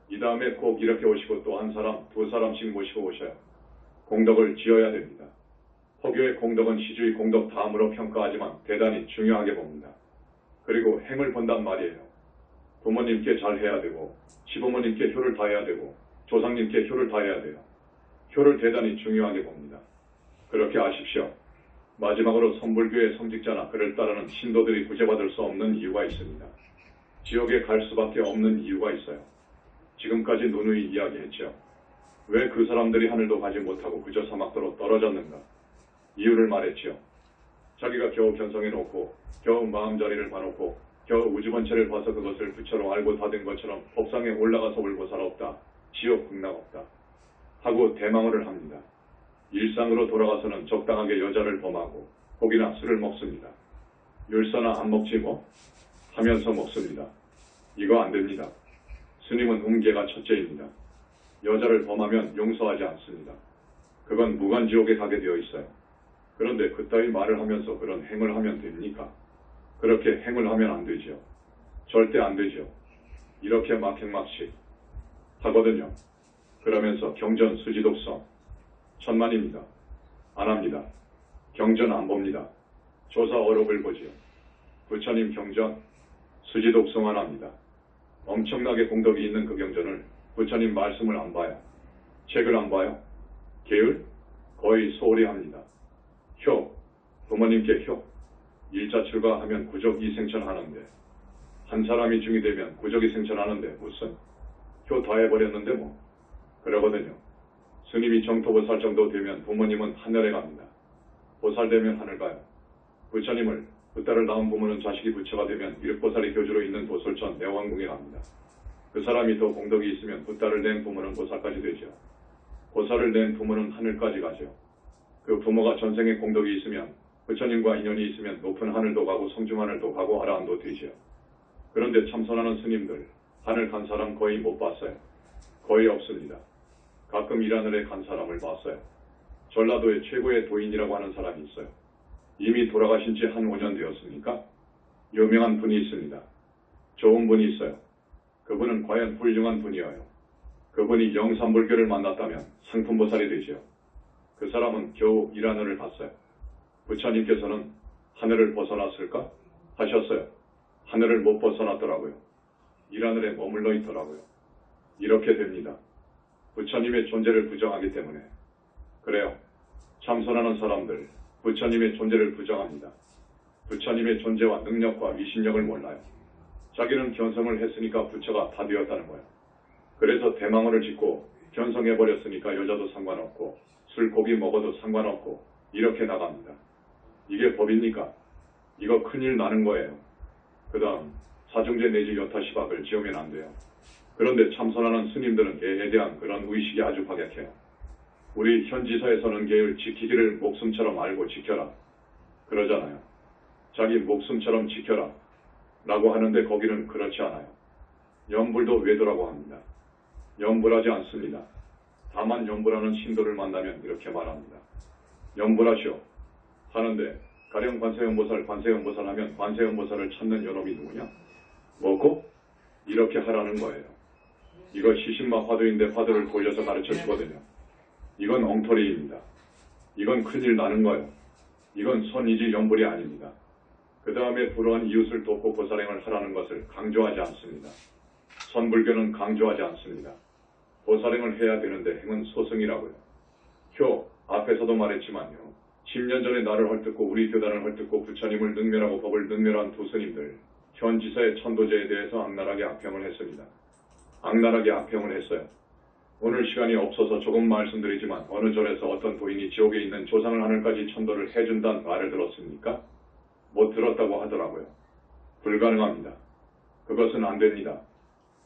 이 다음에 꼭 이렇게 오시고 또 한 사람, 두 사람씩 모시고 오셔요. 공덕을 지어야 됩니다. 포교의 공덕은 시주의 공덕 다음으로 평가하지만 대단히 중요하게 봅니다. 그리고 행을 본단 말이에요. 부모님께 잘해야 되고 시부모님께 효를 다해야 되고 조상님께 효를 다해야 돼요. 효를 대단히 중요하게 봅니다. 그렇게 아십시오. 마지막으로 선불교의 성직자나 그를 따르는 신도들이 구제받을 수 없는 이유가 있습니다. 지옥에 갈 수밖에 없는 이유가 있어요. 지금까지 누누이 이야기했죠. 왜 그 사람들이 하늘도 가지 못하고 그저 사막도로 떨어졌는가? 이유를 말했지요. 자기가 겨우 견성해놓고 겨우 마음자리를 봐놓고 겨우 우주번체를 봐서 그것을 부처로 알고 다 된 것처럼 법상에 올라가서 울보살 없다. 지옥 극락 없다. 하고 대망언을 합니다. 일상으로 돌아가서는 적당하게 여자를 범하고 고기나 술을 먹습니다. 율사나 안 먹지 뭐? 하면서 먹습니다. 이거 안 됩니다. 스님은 음계가 첫째입니다. 여자를 범하면 용서하지 않습니다. 그건 무간지옥에 가게 되어 있어요. 그런데 그따위 말을 하면서 그런 행을 하면 됩니까? 그렇게 행을 하면 안 되지요. 절대 안 되지요. 이렇게 막행막식 하거든요. 그러면서 경전 수지독성 천만입니다. 안 합니다. 경전 안 봅니다. 조사 어록을 보지요. 부처님 경전 수지독성 안 합니다. 엄청나게 공덕이 있는 그 경전을 부처님 말씀을 안 봐요. 책을 안 봐요. 게을? 거의 소홀히 합니다. 효, 부모님께 효. 일자 출가하면 구적이 생천하는데 한 사람이 중이 되면 구적이 생천하는데 무슨 효 다 해버렸는데 뭐 그러거든요. 스님이 정토보살 정도 되면 부모님은 하늘에 갑니다. 보살 되면 하늘 가요. 부처님을 그딸을 낳은 부모는 자식이 부처가 되면 일보살이 교주로 있는 도솔천 내왕궁에 갑니다. 그 사람이 더 공덕이 있으면 그딸을 낸 부모는 보살까지 되죠. 보살을 낸 부모는 하늘까지 가죠. 그 부모가 전생에 공덕이 있으면 부처님과 인연이 있으면 높은 하늘도 가고 성중하늘도 가고 아라한도 되지요. 그런데 참선하는 스님들 하늘 간 사람 거의 못 봤어요. 거의 없습니다. 가끔 일하늘에 간 사람을 봤어요. 전라도의 최고의 도인이라고 하는 사람이 있어요. 이미 돌아가신 지 한 5년 되었습니까? 유명한 분이 있습니다. 좋은 분이 있어요. 그분은 과연 훌륭한 분이어요. 그분이 영삼불교를 만났다면 상품보살이 되지요. 그 사람은 겨우 일하늘을 갔어요. 부처님께서는 하늘을 벗어났을까? 하셨어요. 하늘을 못 벗어났더라고요. 일하늘에 머물러 있더라고요. 이렇게 됩니다. 부처님의 존재를 부정하기 때문에. 그래요. 참선하는 사람들 부처님의 존재를 부정합니다. 부처님의 존재와 능력과 위신력을 몰라요. 자기는 견성을 했으니까 부처가 다 되었다는 거예요. 그래서 대망언을 짓고 견성해버렸으니까 여자도 상관없고 술 고기 먹어도 상관없고 이렇게 나갑니다. 이게 법입니까? 이거 큰일 나는 거예요. 그 다음 사중제 내지 여타시박을 지으면 안 돼요. 그런데 참선하는 스님들은 개에 대한 그런 의식이 아주 박약해요. 우리 현지사에서는 개를 지키기를 목숨처럼 알고 지켜라 그러잖아요. 자기 목숨처럼 지켜라 라고 하는데 거기는 그렇지 않아요. 염불도 외도라고 합니다. 염불하지 않습니다. 다만 염불하는 신도를 만나면 이렇게 말합니다. 염불하시오 하는데 가령 관세음보살 하면 관세음보살을 찾는 요놈이 누구냐? 뭐고? 이렇게 하라는 거예요. 이거 시신마 화두인데 화두를 돌려서 가르쳐 주거든요. 이건 엉터리입니다. 이건 큰일 나는 거예요. 이건 선이지 염불이 아닙니다. 그 다음에 불우한 이웃을 돕고 보살행을 하라는 것을 강조하지 않습니다. 선불교는 강조하지 않습니다. 보살행을 해야 되는데 행은 소승이라고요. 효, 앞에서도 말했지만요. 10년 전에 나를 헐뜯고 우리 교단을 헐뜯고 부처님을 능멸하고 법을 능멸한 두 스님들, 현지사의 천도제에 대해서 악랄하게 악평을 했습니다. 악랄하게 악평을 했어요. 오늘 시간이 없어서 조금 말씀드리지만 어느 절에서 어떤 도인이 지옥에 있는 조상을 하늘까지 천도를 해준다는 말을 들었습니까? 못 들었다고 하더라고요. 불가능합니다. 그것은 안 됩니다.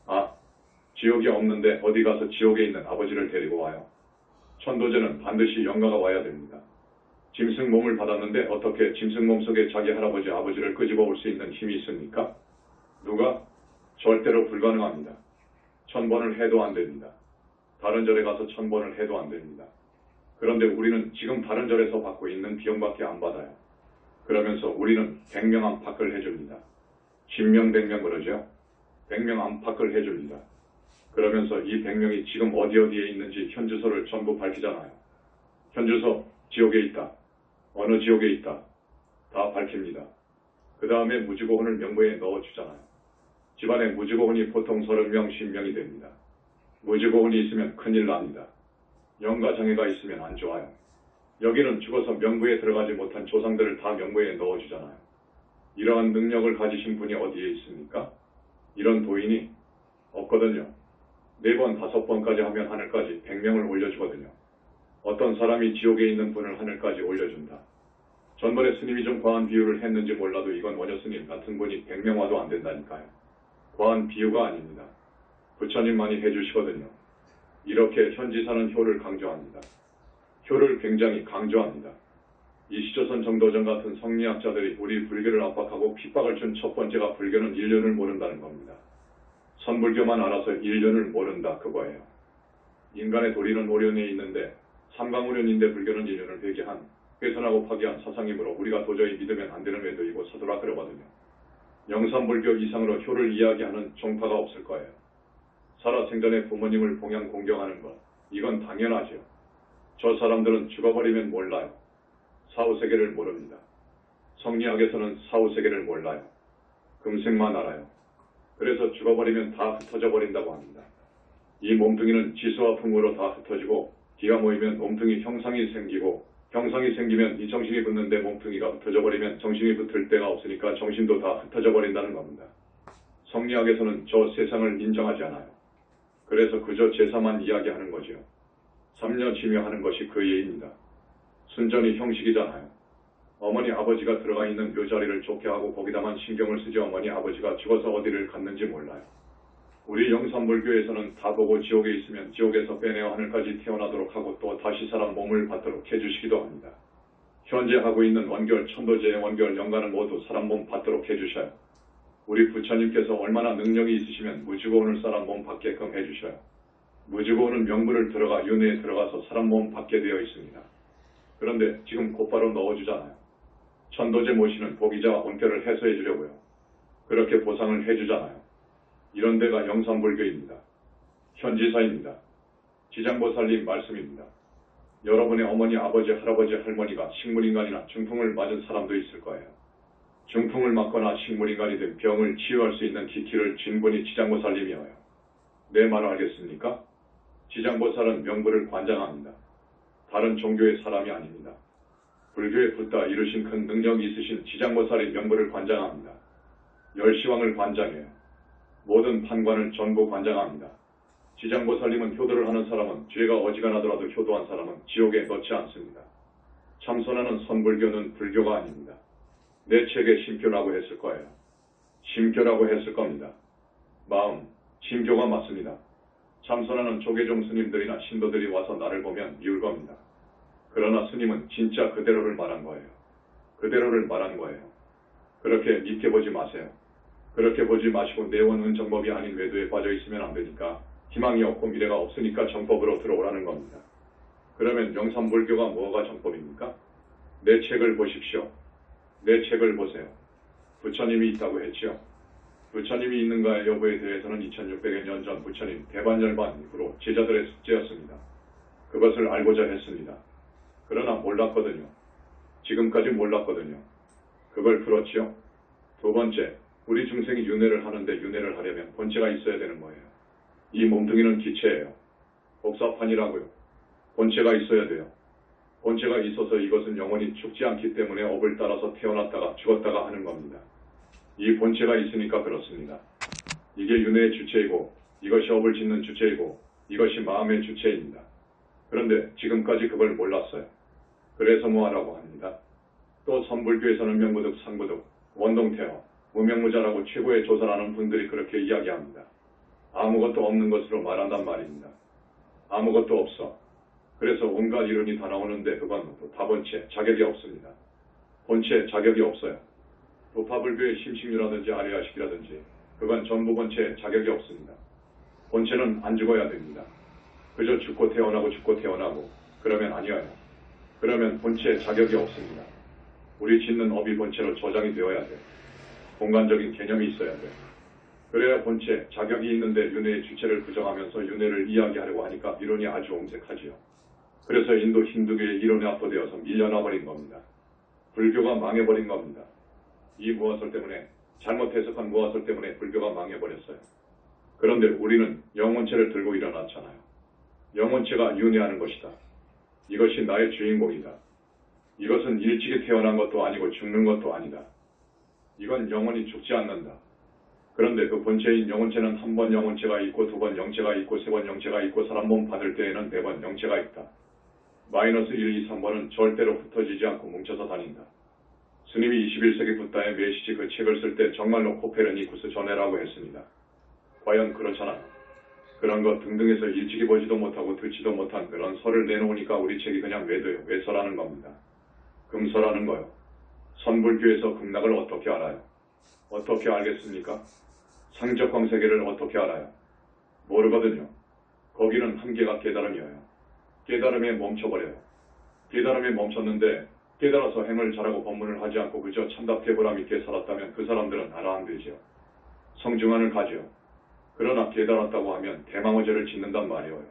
아, 지옥이 없는데 어디 가서 지옥에 있는 아버지를 데리고 와요. 천도제는 반드시 영가가 와야 됩니다. 짐승 몸을 받았는데 어떻게 짐승 몸 속에 자기 할아버지 아버지를 끄집어 올 수 있는 힘이 있습니까? 누가? 절대로 불가능합니다. 1000번을 해도 안 됩니다. 다른 절에 가서 1000번을 해도 안 됩니다. 그런데 우리는 지금 다른 절에서 받고 있는 비용밖에 안 받아요. 그러면서 우리는 100명 안팎을 해줍니다. 10명 100명 그러죠? 100명 안팎을 해줍니다. 그러면서 이 100명이 지금 어디에 있는지 현주소를 전부 밝히잖아요. 현주소 지옥에 있다. 어느 지옥에 있다. 다 밝힙니다. 그 다음에 무지고혼을 명부에 넣어주잖아요. 집안에 무지고혼이 보통 30명, 50명이 됩니다. 무지고혼이 있으면 큰일 납니다. 영가장애가 있으면 안 좋아요. 여기는 죽어서 명부에 들어가지 못한 조상들을 다 명부에 넣어주잖아요. 이러한 능력을 가지신 분이 어디에 있습니까? 이런 도인이 없거든요. 4번, 5번까지 하면 하늘까지 100명을 올려주거든요. 어떤 사람이 지옥에 있는 분을 하늘까지 올려준다. 전번에 스님이 좀 과한 비유를 했는지 몰라도 이건 원효 스님 같은 분이 100명 와도 안 된다니까요. 과한 비유가 아닙니다. 부처님만이 해주시거든요. 이렇게 현지사는 효를 강조합니다. 효를 굉장히 강조합니다. 이시조선 정도전 같은 성리학자들이 우리 불교를 압박하고 핍박을 준 첫 번째가 불교는 인륜을 모른다는 겁니다. 선불교만 알아서 인륜을 모른다 그거예요. 인간의 도리는 오륜에 있는데 삼강오륜인데 불교는 인륜을 회개한, 훼손하고 파기한 사상이므로 우리가 도저히 믿으면 안 되는 외도이고 서두라 그러거든요. 영산불교 이상으로 효를 이야기하는 종파가 없을 거예요. 살아생전에 부모님을 봉양 공경하는 것, 이건 당연하죠. 저 사람들은 죽어버리면 몰라요. 사후세계를 모릅니다. 성리학에서는 사후세계를 몰라요. 금생만 알아요. 그래서 죽어버리면 다 흩어져 버린다고 합니다. 이 몸뚱이는 지수와 풍으로 다 흩어지고 기가 모이면 몸뚱이 형상이 생기고 형상이 생기면 이 정신이 붙는데 몸뚱이가 흩어져 버리면 정신이 붙을 데가 없으니까 정신도 다 흩어져 버린다는 겁니다. 성리학에서는 저 세상을 인정하지 않아요. 그래서 그저 제사만 이야기하는 거지요. 삼려치묘하는 것이 그 예입니다. 순전히 형식이잖아요. 어머니 아버지가 들어가 있는 묘자리를 좋게 하고 거기다만 신경을 쓰지 어머니 아버지가 죽어서 어디를 갔는지 몰라요. 우리 영산불교에서는 다 보고 지옥에 있으면 지옥에서 빼내어 하늘까지 태어나도록 하고 또 다시 사람 몸을 받도록 해주시기도 합니다. 현재 하고 있는 원결, 천도제의 원결, 영가는 모두 사람 몸 받도록 해주셔요. 우리 부처님께서 얼마나 능력이 있으시면 무지고온을 사람 몸 받게끔 해주셔요. 무지고온은 명부를 들어가 윤회에 들어가서 사람 몸 받게 되어 있습니다. 그런데 지금 곧바로 넣어주잖아요. 천도제 모시는 보기자와 원결을 해소해 주려고요. 그렇게 보상을 해주잖아요. 이런 데가 영산불교입니다. 현지사입니다. 지장보살님 말씀입니다. 여러분의 어머니, 아버지, 할아버지, 할머니가 식물인간이나 중풍을 맞은 사람도 있을 거예요. 중풍을 맞거나 식물인간이 된 병을 치유할 수 있는 기키를 쥔 분이 지장보살님이어요. 내 말 알겠습니까? 지장보살은 명부를 관장합니다. 다른 종교의 사람이 아닙니다. 불교에 붙다 이루신 큰 능력이 있으신 지장보살이 명부를 관장합니다. 열시왕을 관장해요. 모든 판관을 전부 관장합니다. 지장보살님은 효도를 하는 사람은 죄가 어지간하더라도 효도한 사람은 지옥에 넣지 않습니다. 참선하는 선불교는 불교가 아닙니다. 내 책에 심교라고 했을 거예요. 심교라고 했을 겁니다. 마음, 심교가 맞습니다. 참선하는 조계종 스님들이나 신도들이 와서 나를 보면 미울 겁니다. 그러나 스님은 진짜 그대로를 말한 거예요. 그대로를 말한 거예요. 그렇게 믿게 보지 마세요. 그렇게 보지 마시고 내원은 정법이 아닌 외도에 빠져 있으면 안 되니까 희망이 없고 미래가 없으니까 정법으로 들어오라는 겁니다. 그러면 영산불교가 뭐가 정법입니까? 내 책을 보십시오. 내 책을 보세요. 부처님이 있다고 했죠. 부처님이 있는가의 여부에 대해서는 2600여 년 전 부처님 대반열반 이후로 제자들의 숙제였습니다. 그것을 알고자 했습니다. 그러나 몰랐거든요. 지금까지 몰랐거든요. 그걸 풀었지요. 두 번째, 우리 중생이 윤회를 하는데 윤회를 하려면 본체가 있어야 되는 거예요. 이 몸뚱이는 기체예요. 복사판이라고요. 본체가 있어야 돼요. 본체가 있어서 이것은 영원히 죽지 않기 때문에 업을 따라서 태어났다가 죽었다가 하는 겁니다. 이 본체가 있으니까 그렇습니다. 이게 윤회의 주체이고 이것이 업을 짓는 주체이고 이것이 마음의 주체입니다. 그런데 지금까지 그걸 몰랐어요. 그래서 뭐하라고 합니다. 또 선불교에서는 명부득, 상부득, 원동태어, 무명무자라고 최고의 조사라는 분들이 그렇게 이야기합니다. 아무것도 없는 것으로 말한단 말입니다. 아무것도 없어. 그래서 온갖 이론이 다 나오는데 그건 다본체, 자격이 없습니다. 본체, 자격이 없어요. 도파불교의 심식류라든지 아리아식이라든지 그건 전부 본체에 자격이 없습니다. 본체는 안 죽어야 됩니다. 그저 죽고 태어나고 죽고 태어나고 그러면 아니어요. 그러면 본체에 자격이 없습니다. 우리 짓는 업이 본체로 저장이 되어야 돼. 공간적인 개념이 있어야 돼. 그래야 본체, 자격이 있는데 윤회의 주체를 부정하면서 윤회를 이야기하려고 하니까 이론이 아주 엄색하지요. 그래서 인도 힌두교의 이론에 압도되어서 밀려나버린 겁니다. 불교가 망해버린 겁니다. 이 무화설 때문에, 잘못 해석한 무화설 때문에 불교가 망해버렸어요. 그런데 우리는 영혼체를 들고 일어났잖아요. 영혼체가 윤회하는 것이다. 이것이 나의 주인공이다. 이것은 일찍이 태어난 것도 아니고 죽는 것도 아니다. 이건 영원히 죽지 않는다. 그런데 그 본체인 영혼체는 한 번 영혼체가 있고 두 번 영체가 있고 세 번 영체가 있고 사람 몸 받을 때에는 네 번 영체가 있다. 마이너스 1, 2, 3번은 절대로 흩어지지 않고 뭉쳐서 다닌다. 스님이 21세기 붓다의 메시지 그 책을 쓸 때 정말로 코페르니쿠스 전해라고 했습니다. 과연 그렇잖아요. 그런 것 등등해서 일찍이 보지도 못하고 듣지도 못한 그런 설을 내놓으니까 우리 책이 그냥 외도요. 외설하는 겁니다. 금설하는 거요. 선불교에서 극락을 어떻게 알아요? 어떻게 알겠습니까? 상적광 세계를 어떻게 알아요? 모르거든요. 거기는 한계가 깨달음이에요. 깨달음에 멈춰버려요. 깨달음에 멈췄는데 깨달아서 행을 잘하고 법문을 하지 않고 그저 참답게 보람 있게 살았다면 그 사람들은 아라한되지요. 성증환을 가지요. 그러나 깨달았다고 하면 대망어죄를 짓는단 말이에요.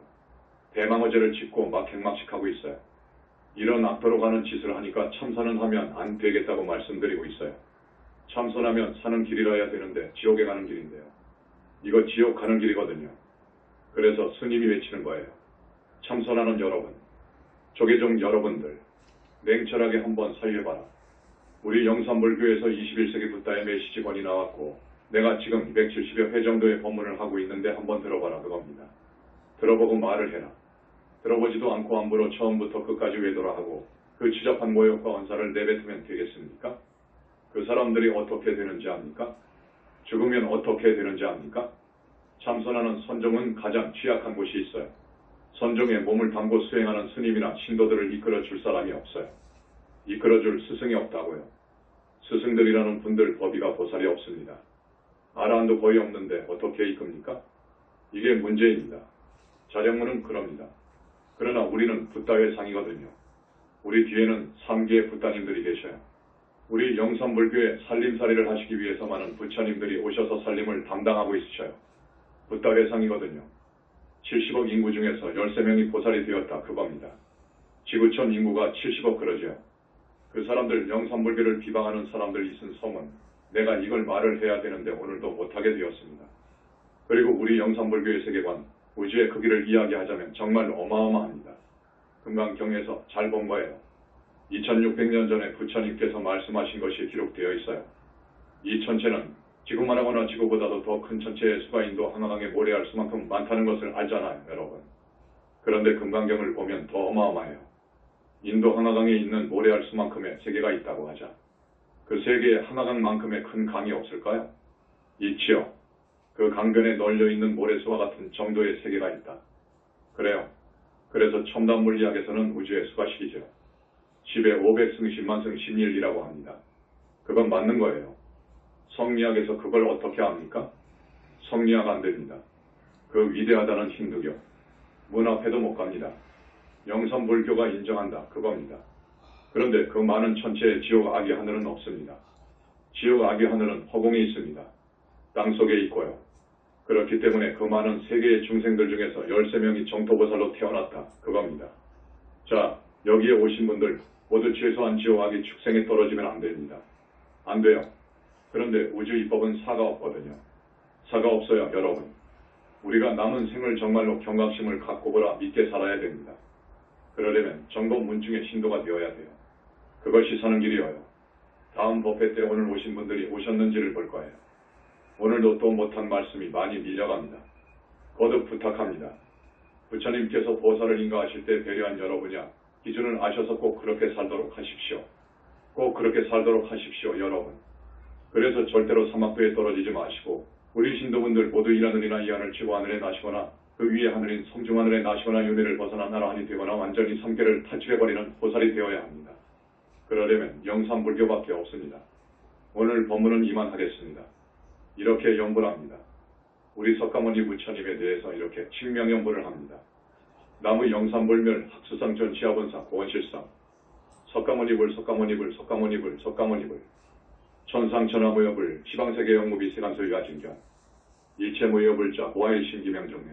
대망어죄를 짓고 막행막식하고 있어요. 이런 악도로 가는 짓을 하니까 참선은 하면 안 되겠다고 말씀드리고 있어요. 참선하면 사는 길이라야 되는데 지옥에 가는 길인데요. 이거 지옥 가는 길이거든요. 그래서 스님이 외치는 거예요. 참선하는 여러분, 조계종 여러분들, 냉철하게 한번 살려봐라. 우리 영산불교에서 21세기 붓다의 메시지권이 나왔고 내가 지금 270여 회 정도의 법문을 하고 있는데 한번 들어봐라 그겁니다. 들어보고 말을 해라. 들어보지도 않고 함부로 처음부터 끝까지 외도라 하고 그 추잡한 모욕과 언사를 내뱉으면 되겠습니까? 그 사람들이 어떻게 되는지 압니까? 죽으면 어떻게 되는지 압니까? 참선하는 선종은 가장 취약한 곳이 있어요. 선종에 몸을 담고 수행하는 스님이나 신도들을 이끌어줄 사람이 없어요. 이끌어줄 스승이 없다고요. 스승들이라는 분들 법이가 보살이 없습니다. 아라한도 거의 없는데 어떻게 이끕니까? 이게 문제입니다. 자령문은 그럽니다. 그러나 우리는 붓다의 상이거든요. 우리 뒤에는 3개의 붓다님들이 계셔요. 우리 영산불교의 살림살이를 하시기 위해서 많은 부처님들이 오셔서 살림을 담당하고 있으셔요. 붓다의 상이거든요. 70억 인구 중에서 13명이 보살이 되었다 그겁니다. 지구촌 인구가 70억 그러죠. 그 사람들 영산불교를 비방하는 사람들 있은 소문 내가 이걸 말을 해야 되는데 오늘도 못하게 되었습니다. 그리고 우리 영산불교의 세계관 우주의 크기를 이야기하자면 정말 어마어마합니다. 금강경에서 잘 본 거예요. 2600년 전에 부처님께서 말씀하신 것이 기록되어 있어요. 이 천체는 지구만 하거나 지구보다도 더 큰 천체의 수가 인도 한강에 모래알 수만큼 많다는 것을 알잖아요, 여러분. 그런데 금강경을 보면 더 어마어마해요. 인도 한강에 있는 모래알 수만큼의 세계가 있다고 하자. 그 세계에 한강만큼의 큰 강이 없을까요? 있지요. 그 강변에 널려있는 모래수와 같은 정도의 세계가 있다. 그래요. 그래서 첨단 물리학에서는 우주의 수가식이죠. 10에 500승 10만승 11이라고 합니다. 그건 맞는 거예요. 성리학에서 그걸 어떻게 합니까? 성리학 안 됩니다. 그 위대하다는 힌두교. 문 앞에도 못 갑니다. 영산불교가 인정한다. 그겁니다. 그런데 그 많은 천체의 지옥 악의 하늘은 없습니다. 지옥 악의 하늘은 허공에 있습니다. 땅속에 있고요. 그렇기 때문에 그 많은 세계의 중생들 중에서 13명이 정토보살로 태어났다. 그겁니다. 자, 여기에 오신 분들 모두 최소한 지옥 악이 축생에 떨어지면 안 됩니다. 안 돼요. 그런데 우주 입법은 사가 없거든요. 사가 없어요, 여러분. 우리가 남은 생을 정말로 경각심을 갖고 보라 믿게 살아야 됩니다. 그러려면 정법 문중의 신도가 되어야 돼요. 그것이 사는 길이어요. 다음 법회 때 오늘 오신 분들이 오셨는지를 볼 거예요. 오늘도 또 못한 말씀이 많이 밀려갑니다. 거듭 부탁합니다. 부처님께서 보살을 인가하실 때 배려한 여러분이야 기준을 아셔서 꼭 그렇게 살도록 하십시오. 꼭 그렇게 살도록 하십시오, 여러분. 그래서 절대로 사막도에 떨어지지 마시고 우리 신도분들 모두 이 하늘이나 이 하늘 최고 하늘에 나시거나 그 위에 하늘인 성중하늘에 나시거나 윤회를 벗어나 나라하니 되거나 완전히 성계를 탈출해버리는 보살이 되어야 합니다. 그러려면 영산불교밖에 없습니다. 오늘 법문은 이만하겠습니다. 이렇게 연불합니다. 우리 석가모니 부처님에 대해서 이렇게 칭명연불을 합니다. 나무 영산불멸 학수상전 지하본사 고원실상 석가모니불 석가모니불 석가모니불 석가모니불 천상천하무여불 지방세계 영무비 세간소유가 진견 일체무여불자 보아일심기명정례